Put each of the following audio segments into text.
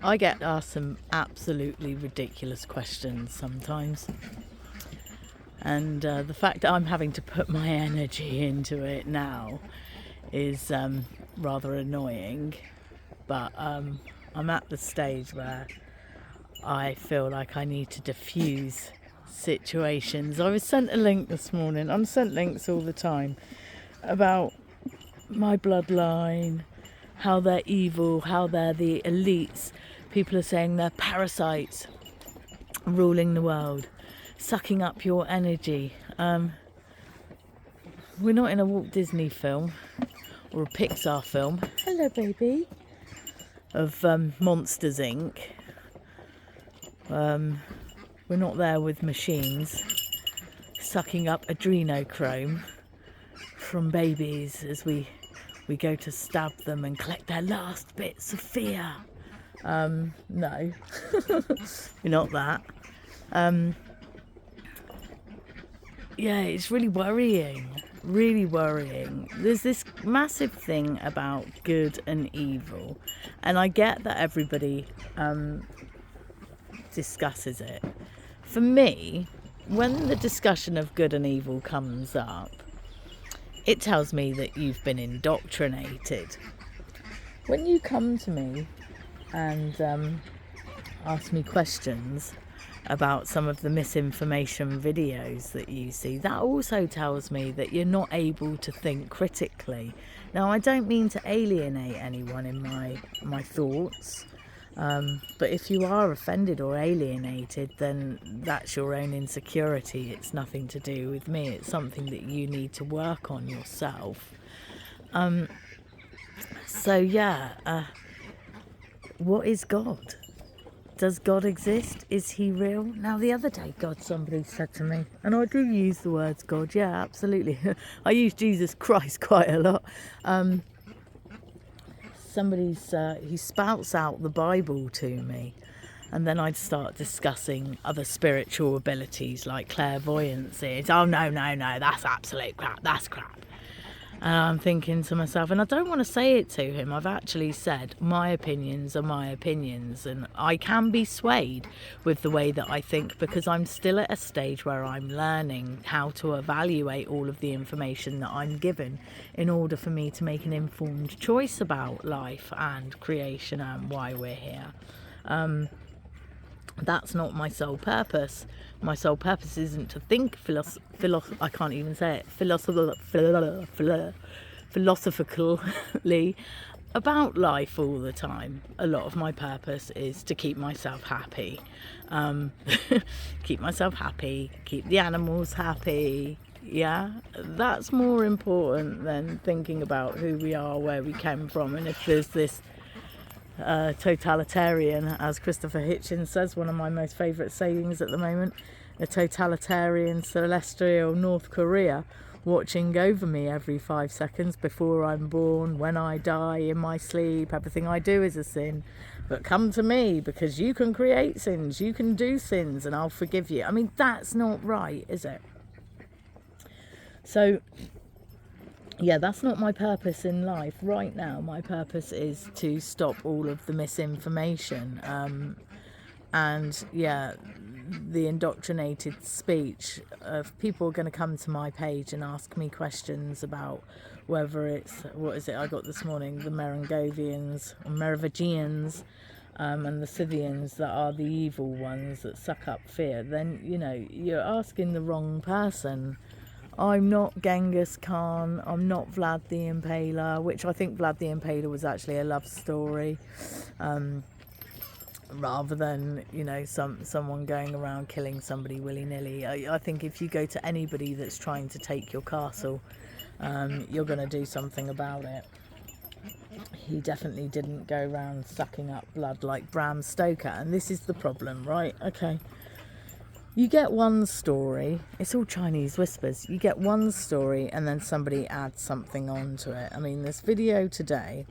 I get asked some absolutely ridiculous questions sometimes. And the fact that I'm having to put my energy into it now is rather annoying. But I'm at the stage where I feel like I need to diffuse situations. I was sent a link this morning. I'm sent links all the time about my bloodline, how they're evil, how they're the elites. People are saying they're parasites ruling the world, sucking up your energy. We're not in a Walt Disney film or a Pixar film. Hello, baby. Of Monsters Inc. We're not there with machines sucking up adrenochrome from babies as we go to stab them and collect their last bits of fear. No, we're not that. Yeah, it's really worrying. There's this massive thing about good and evil, and I get that everybody discusses it. For me, when the discussion of good and evil comes up, it tells me that you've been indoctrinated. When you come to me and ask me questions about some of the misinformation videos that you see, that also tells me that you're not able to think critically. Now, I don't mean to alienate anyone in my thoughts, but if you are offended or alienated, then that's your own insecurity. It's nothing to do with me. It's something that you need to work on yourself. What is God? Does God exist? Is he real? Now, the other day, somebody said to me, and I do use the words God, yeah, absolutely. I use Jesus Christ quite a lot. He spouts out the Bible to me, and then I'd start discussing other spiritual abilities like clairvoyancy. It's, oh, no, that's absolute crap, that's crap. And I'm thinking to myself, and I don't want to say it to him, I've actually said my opinions are my opinions, and I can be swayed with the way that I think, because I'm still at a stage where I'm learning how to evaluate all of the information that I'm given in order for me to make an informed choice about life and creation and why we're here. That's not my sole purpose. My sole purpose isn't to think philosophically about life all the time. A lot of my purpose is to keep myself happy. Keep myself happy, keep the animals happy. Yeah, that's more important than thinking about who we are, where we came from, and if there's this totalitarian, as Christopher Hitchens says, one of my most favourite sayings at the moment, a totalitarian celestial North Korea watching over me every 5 seconds before I'm born, when I die, in my sleep. Everything I do is a sin, but come to me because you can create sins, you can do sins, and I'll forgive you. I mean, that's not right, is it? So yeah, that's not my purpose in life right now. My purpose is to stop all of the misinformation and the indoctrinated speech of people are going to come to my page and ask me questions about whether it's, what is it I got this morning, the Merovingians and the Scythians that are the evil ones that suck up fear. Then, you're asking the wrong person. I'm not Genghis Khan, I'm not Vlad the Impaler, which I think Vlad the Impaler was actually a love story, rather than, someone going around killing somebody willy-nilly. I think if you go to anybody that's trying to take your castle, you're going to do something about it. He definitely didn't go around sucking up blood like Bram Stoker, and this is the problem, right? Okay. You get one story, it's all Chinese whispers, you get one story and then somebody adds something onto it. I mean, this video today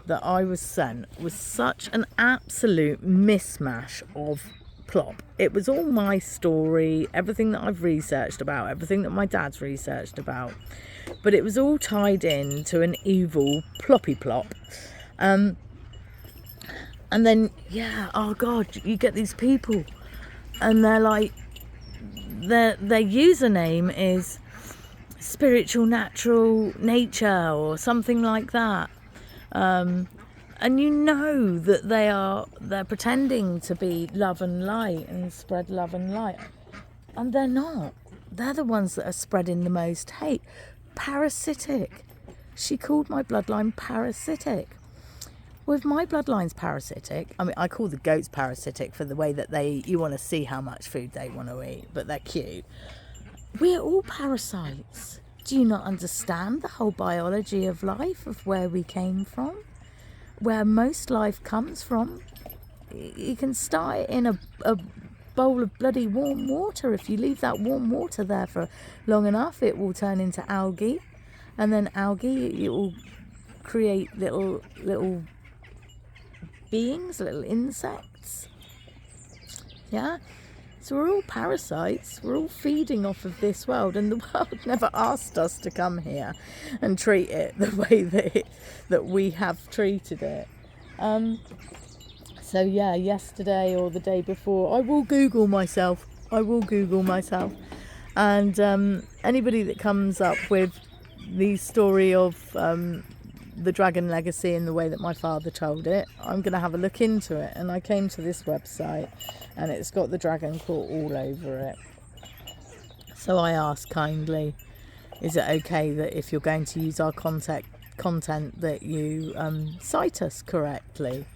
that I was sent was such an absolute mismatch of plop. It was all my story, everything that I've researched about, everything that my dad's researched about, but it was all tied in to an evil ploppy plop. And then, yeah, oh God, you get these people and they're like, their username is spiritual natural nature or something like that. And you know that they're pretending to be love and light and spread love and light. And they're not. They're the ones that are spreading the most hate. Parasitic. She called my bloodline parasitic. Well, if my bloodline's parasitic, I mean, I call the goats parasitic for the way that you want to see how much food they want to eat, but they're cute. We're all parasites. Do you not understand the whole biology of life, of where we came from? Where most life comes from? You can start it in a bowl of bloody warm water. If you leave that warm water there for long enough, it will turn into algae. And then algae, it will create little beings, little insects. Yeah? So we're all parasites, we're all feeding off of this world, and the world never asked us to come here and treat it the way that we have treated it. So yeah, yesterday or the day before, I will Google myself, and anybody that comes up with the story of the dragon legacy in the way that my father told it, I'm going to have a look into it. And I came to this website and it's got the dragon court all over it. So I asked kindly, is it okay that if you're going to use our content that you cite us correctly?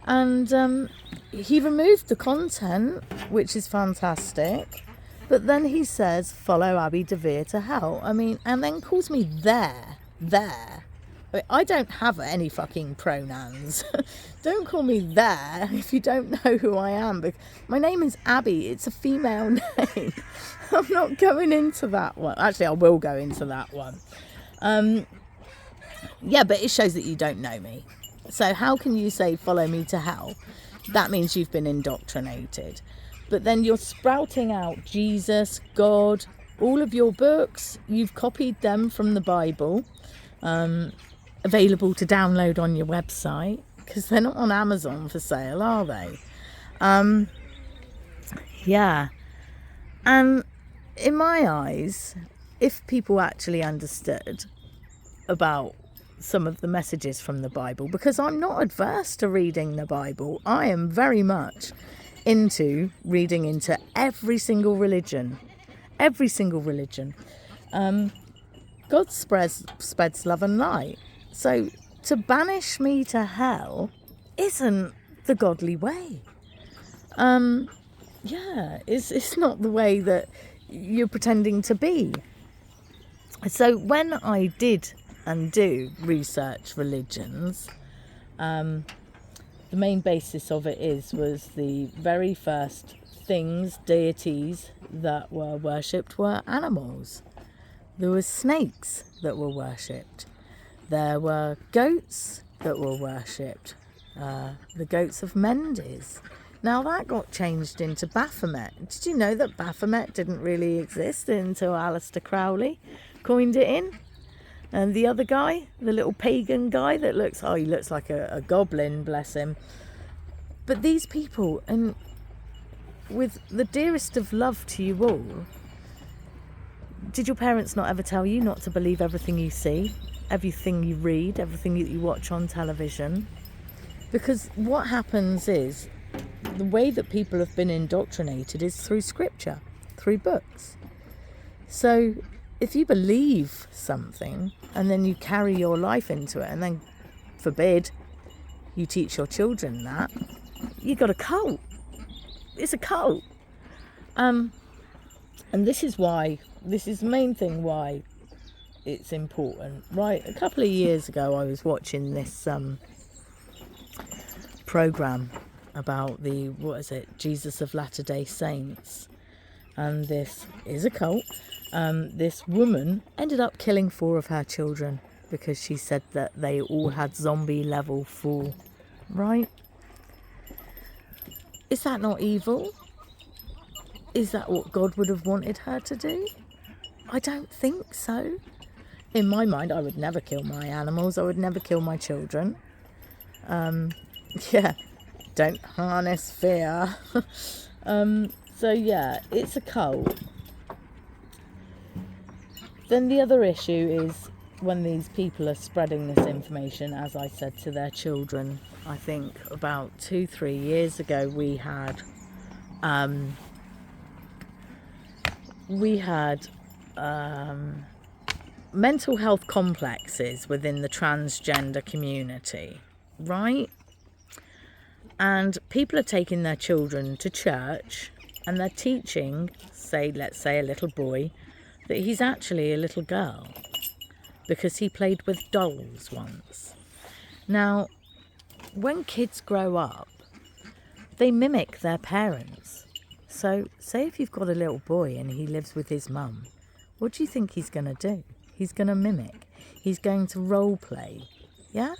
And he removed the content, which is fantastic, but then he says follow Abbe de Vere to hell. I mean, and then calls me there. I don't have any fucking pronouns. Don't call me there if you don't know who I am. Because my name is Abby. It's a female name. I'm not going into that one. Actually, I will go into that one. Yeah, but it shows that you don't know me. So how can you say follow me to hell? That means you've been indoctrinated. But then you're sprouting out Jesus, God, all of your books. You've copied them from the Bible. Available to download on your website, because they're not on Amazon for sale, are they? Yeah. And in my eyes, if people actually understood about some of the messages from the Bible, because I'm not adverse to reading the Bible, I am very much into reading into every single religion. God spreads love and light. So to banish me to hell isn't the godly way. It's not the way that you're pretending to be. So when I did and do research religions, the main basis of it was the very first deities that were worshipped were animals. There were snakes that were worshipped. There were goats that were worshipped. The goats of Mendes. Now that got changed into Baphomet. Did you know that Baphomet didn't really exist until Aleister Crowley coined it in? And the other guy, the little pagan guy that he looks like a goblin, bless him. But these people, and with the dearest of love to you all, did your parents not ever tell you not to believe everything you see, everything you read, everything that you watch on television? Because what happens is, the way that people have been indoctrinated is through scripture, through books. So if you believe something and then you carry your life into it, and then, forbid, you teach your children that, you got a cult. It's a cult. And this is the main thing why it's important. Right, a couple of years ago I was watching this program about Jesus of Latter-day Saints, and this is a cult. This woman ended up killing 4 of her children because she said that they all had zombie level 4. Right? Is that not evil? Is that what God would have wanted her to do? I don't think so. In my mind, I would never kill my animals. I would never kill my children. Yeah, don't harness fear. So yeah, it's a cult. Then the other issue is when these people are spreading this information, as I said, to their children. I think about 2-3 years ago we had mental health complexes within the transgender community, right? And people are taking their children to church and they're teaching, let's say a little boy, that he's actually a little girl because he played with dolls once. Now, when kids grow up, they mimic their parents. So, say if you've got a little boy and he lives with his mum, what do you think he's going to do? He's going to mimic. He's going to role play. Yeah?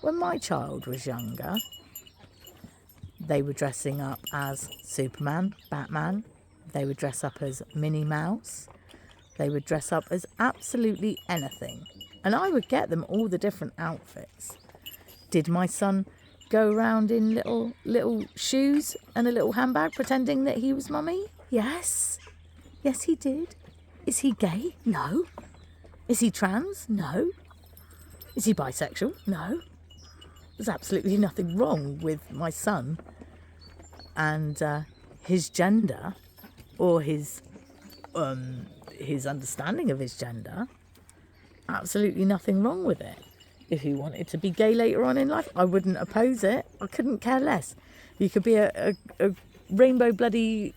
When my child was younger, they were dressing up as Superman, Batman. They would dress up as Minnie Mouse. They would dress up as absolutely anything. And I would get them all the different outfits. Did my son go around in little shoes and a little handbag pretending that he was mummy? Yes. Yes, he did. Is he gay? No. Is he trans? No. Is he bisexual? No. There's absolutely nothing wrong with my son and his gender or his understanding of his gender. Absolutely nothing wrong with it. If he wanted to be gay later on in life, I wouldn't oppose it. I couldn't care less. You could be a rainbow bloody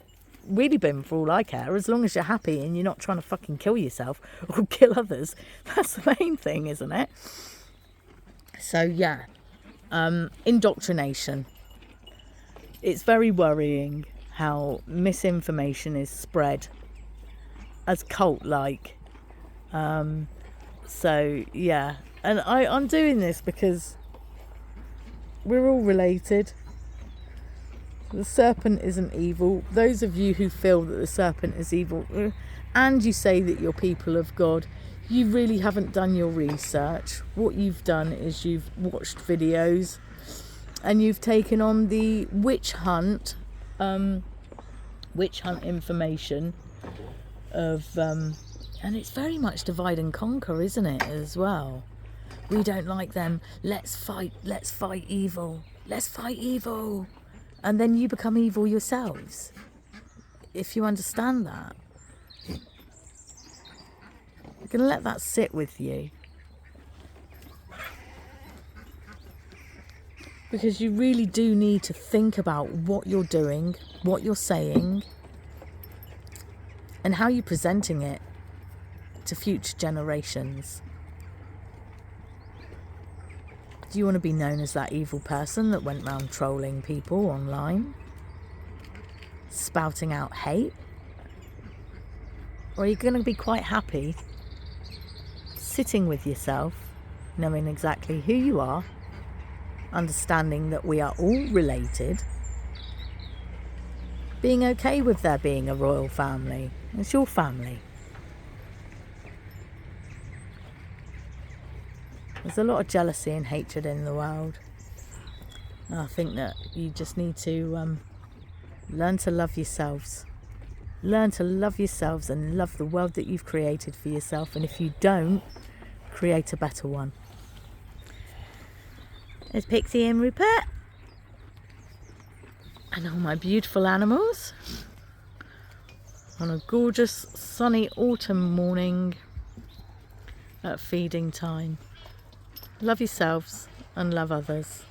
wheelie bin for all I care, as long as you're happy and you're not trying to fucking kill yourself or kill others. That's the main thing, isn't it? So yeah, indoctrination. It's very worrying how misinformation is spread as cult-like. So yeah, and I'm doing this because we're all related. The serpent isn't evil. Those of you who feel that the serpent is evil and you say that you're people of God, you really haven't done your research. What you've done is you've watched videos and you've taken on the witch hunt information of and it's very much divide and conquer, isn't it, as well? We don't like them, let's fight evil, and then you become evil yourselves, if you understand that. I'm going to let that sit with you, because you really do need to think about what you're doing, what you're saying, and how you're presenting it to future generations. Do you want to be known as that evil person that went round trolling people online, spouting out hate? Or are you going to be quite happy sitting with yourself, knowing exactly who you are, understanding that we are all related, being okay with there being a royal family? It's your family. There's a lot of jealousy and hatred in the world. And I think that you just need to learn to love yourselves. Learn to love yourselves and love the world that you've created for yourself. And if you don't, create a better one. There's Pixie and Rupert. And all my beautiful animals. On a gorgeous sunny autumn morning at feeding time. Love yourselves and love others.